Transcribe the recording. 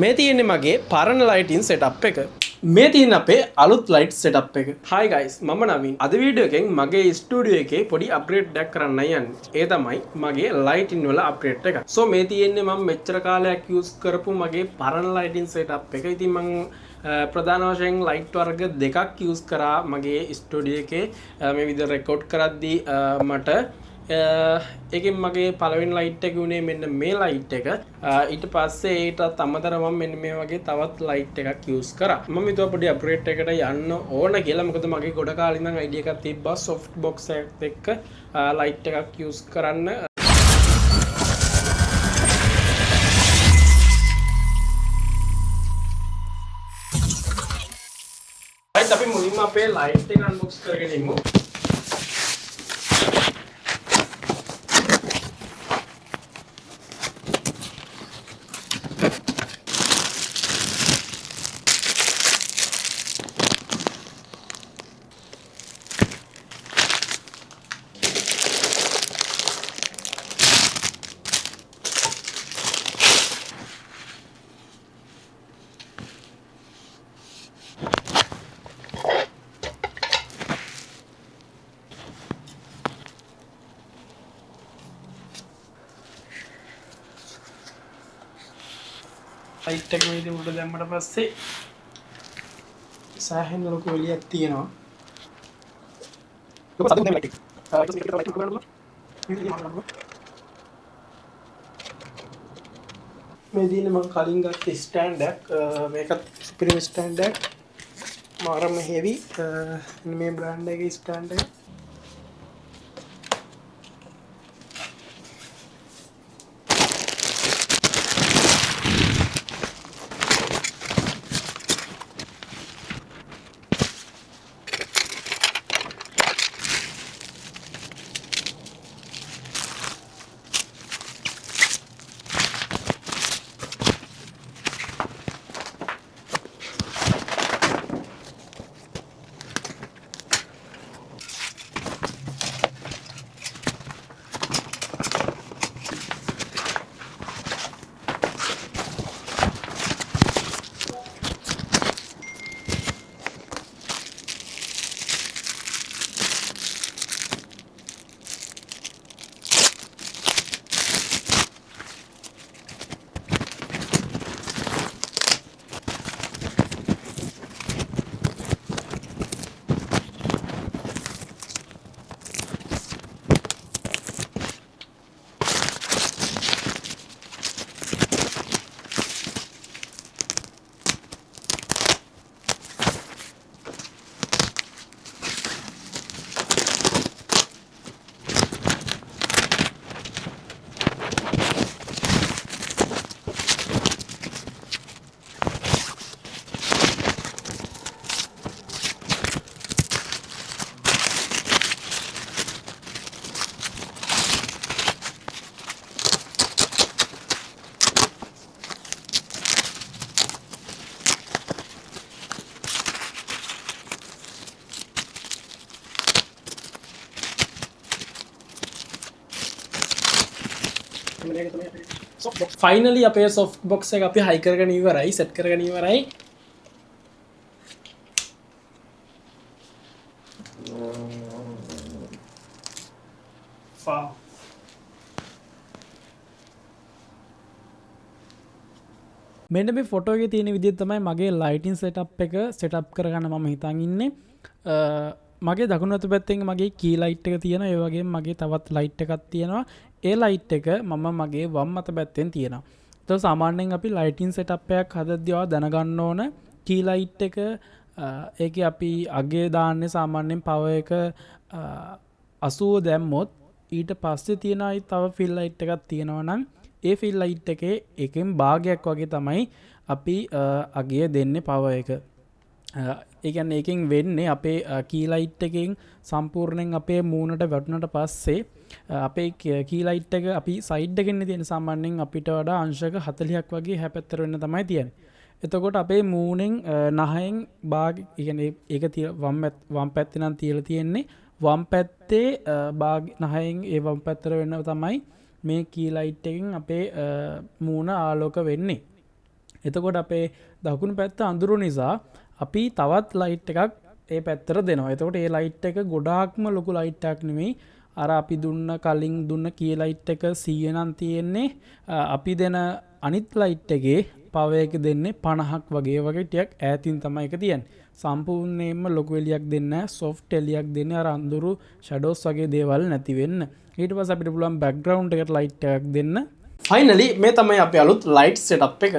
මේ තියෙන්නේ මගේ පරණ ලයිටින් සෙටප් එක. මේ තියෙන අපේ අලුත් ලයිට් සෙටප් එක. Hi guys මම නවීන්. අද වීඩියෝ එකෙන් මගේ ස්ටුඩියෝ එකේ පොඩි අප්ග්‍රේඩ් එකක් කරන්නයි යන්නේ. ඒ තමයි මගේ ලයිටින් වල අප්ග්‍රේඩ් එක. So මේ තියෙන්නේ මම මෙච්චර කාලයක් යූස් කරපු මගේ පරණ ලයිටින් සෙටප් එක. ඉතින් මම ප්‍රධාන වශයෙන් ලයිට් වර්ග දෙකක් යූස් කරා මගේ ස්ටුඩියෝ එකේ මේ විදිහට රෙකෝඩ් කරද්දී මට ඒකෙන් මගේ පළවෙනි ලයිට් එක උනේ මෙන්න මේ ලයිට් එක. ඊට පස්සේ ඒටත් අමතරව මම මෙන්න මේ වගේ තවත් ලයිට් එකක් යූස් කරා. මම හිතුවා පොඩි අප්ග්‍රේඩ් එකකට යන්න ඕන කියලා. මොකද මගේ ගොඩ කාලේ ඉඳන් අයිඩියා එකක් තිබ්බා සොෆ්ට් බොක්ස් එකත් එක්ක ලයිට් එකක් යූස් කරන්න. right අපි මුලින්ම අපේ ලයිට් එක අන්බොක්ස් කරගෙන ඉමු. ලයිට් එක මේ විදිහට උඩ දැම්මට පස්සේ සාහෙන් ලොකු එළියක් තියෙනවා. මේක සතුටු වෙන ලයිට් එක. ඊට පස්සේ මේකට ලයිට් එක ගන්නවා. මේ දිනේ මම කලින් ගත්ත ස්ටෑන්ඩ් එකක් මේකත් සුපිරිම ස්ටෑන්ඩ් එකක්. මාරම හෙවි මේ බ්‍රෑන්ඩ් එකේ ස්ටෑන්ඩ් එක. ෆයිනලි අපේ සොෆ්ට් බොක්ස් එක අපි හයි කරගෙන ඉවරයි, සෙට් කරගෙන ඉවරයි. මෙන්න මේ ෆොටෝ එකේ තියෙන විදිහ තමයි මගේ ලයිටින් සෙටප් එක සෙටප් කරගන්න මම හිතන් ඉන්නේ. මගේ දකුණු අත පැත්තෙන් මගේ කී ලයිට් එක තියෙනවා. ඒ වගේම මගේ තවත් ලයිට් එකක් තියෙනවා. ඒ ලයිට් එක මම මගේ වම් අත පැත්තෙන් තියෙනවා. ඒතකොට සාමාන්‍යයෙන් අපි ලයිටින් සෙටප් එකක් හදද්දී ඔයා දැනගන්න ඕන කී ලයිට් එක ඒකේ අපි අගේ දාන්නේ සාමාන්‍යයෙන් පවර් එක 80 දැම්මොත් ඊට පස්සේ තියෙන අයි තව ෆිල් ලයිට් එකක් තියෙනවා නම් ඒ ෆිල් ලයිට් එකේ එකෙන් භාගයක් වගේ තමයි අපි අගේ දෙන්නේ පවර් එක. ඒ කියන්නේ එකෙන් වෙන්නේ අපේ කී ලයිට් එකෙන් සම්පූර්ණයෙන් අපේ මූණට වැටුණට පස්සේ අපේ කී ලයිට් එක අපි සයිඩ් එකෙන් තියෙන සාමාන්‍යයෙන් අපිට වඩා අංශක 40ක් වගේ හැපැත්තට වෙන්න තමයි තියෙන්නේ. එතකොට අපේ මූණෙන් නහයෙන් භාග කියන්නේ ඒක වම් පැත්තේ නම් තියලා තියෙන්නේ වම් පැත්තේ භාග නහයෙන් ඒ වම් පැත්තට වෙන්න තමයි මේ කී ලයිට් එකෙන් අපේ මූණ ආලෝක වෙන්නේ. එතකොට අපේ දකුණු පැත්ත අඳුරු නිසා අපි තවත් ලයිට් එකක් ඒ පැත්තර දෙනවා. එතකොට ඒ ලයිට් එක ගොඩාක්ම ලොකු ලයිට් එකක් නෙමෙයි. අර අපි දුන්න කලින් දුන්න කී ලයිට් එක 100 නම් තියෙන්නේ. අපි දෙන අනිත් ලයිට් එකේ පවර් එක දෙන්නේ 50ක් වගේ ටිකක් ඈතින් තමයි ඒක තියන්නේ. සම්පූර්ණයෙන්ම ලොකු එලියක් දෙන්නේ නැහැ. සොෆ්ට් එලියක් දෙන්නේ අර අඳුරු ෂැඩෝස් වගේ දේවල් නැති වෙන්න. ඊට පස්සේ අපිට පුළුවන් බෑග්ග්‍රවුන්ඩ් එකට ලයිට් එකක් දෙන්න. ෆයිනලි මේ තමයි අපේ අලුත් ලයිට් සෙටප් එක.